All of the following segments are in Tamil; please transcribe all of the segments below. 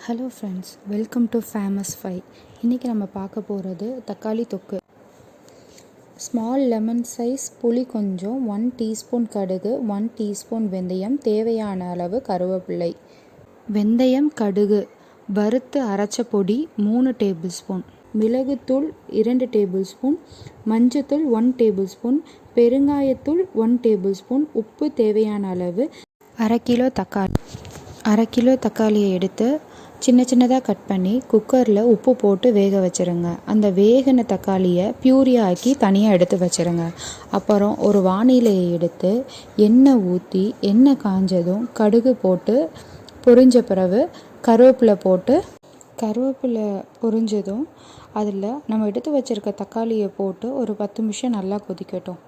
Hello friends, welcome to famous five. இன்றைக்கி நம்ம பார்க்க போகிறது தக்காளி தொக்கு. ஸ்மால் லெமன் சைஸ் புளி கொஞ்சம், 1 டீஸ்பூன் கடுகு, 1 டீஸ்பூன் வெந்தயம், தேவையான அளவு கருவேப்பிலை. வெந்தயம், கடுகு வறுத்து அரைச்ச பொடி 3 டேபிள் ஸ்பூன், மிளகுத்தூள் 2 டேபிள் ஸ்பூன், மஞ்சத்தூள் 1 டேபிள் ஸ்பூன், பெருங்காயத்தூள் 1 டேபிள் ஸ்பூன், உப்பு தேவையான அளவு. அரை கிலோ தக்காளியை எடுத்து சின்ன சின்னதாக கட் பண்ணி குக்கரில் உப்பு போட்டு வேக வச்சுருங்க. அந்த வேகின தக்காளியை பியூரி ஆக்கி தனியாக எடுத்து வச்சுருங்க. அப்புறம் ஒரு வானிலையை எடுத்து எண்ணெய் ஊற்றி, எண்ணெய் காஞ்சதும் கடுகு போட்டு பொரிஞ்ச பிறகு கருவேப்பிலை பொரிஞ்சதும் அதில் நம்ம எடுத்து வச்சுருக்க தக்காளியை போட்டு ஒரு 10 நிமிஷம் நல்லா கொதிக்கட்டும்.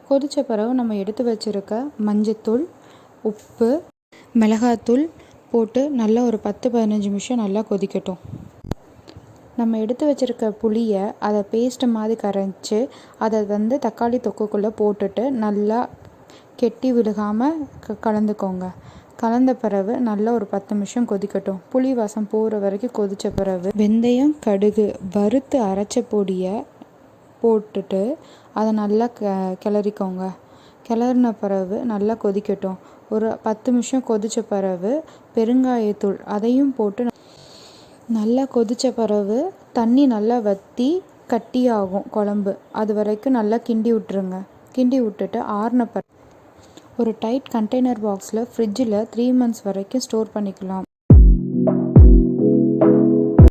கொதித்த பிறகு நம்ம எடுத்து வச்சுருக்க மஞ்சத்தூள், உப்பு, மிளகாத்தூள் போட்டு நல்லா ஒரு 10-15 நிமிஷம் நல்லா கொதிக்கட்டும். நம்ம எடுத்து வச்சுருக்க புளியை அதை பேஸ்ட்டு மாதிரி கரைச்சி அதை தக்காளி தொக்குக்குள்ளே போட்டுட்டு நல்லா கெட்டி விழுகாமல் கலந்துக்கோங்க. கலந்த பிறகு நல்லா ஒரு 10 நிமிஷம் கொதிக்கட்டும். புளி வாசம் போகிற வரைக்கும் கொதித்த பிறகு வெந்தயம், கடுகு வறுத்து அரைச்ச பொடியை போட்டுட்டு அதை நல்லா கிளறிக்கோங்க. கிளறின பிறகு நல்லா கொதிக்கட்டும். ஒரு 10 நிமிஷம் கொதித்த பிறகு பெருங்காயத்தூள் அதையும் போட்டு நல்லா கொதித்த பிறகு தண்ணி நல்லா வற்றி கட்டியாகும் குழம்பு. அது வரைக்கும் நல்லா கிண்டி விட்டுருங்க. கிண்டி விட்டுட்டு ஆறின பிறகு ஒரு டைட் கண்டெய்னர் பாக்ஸில் ஃப்ரிட்ஜில் 3 months வரைக்கும் ஸ்டோர் பண்ணிக்கலாம்.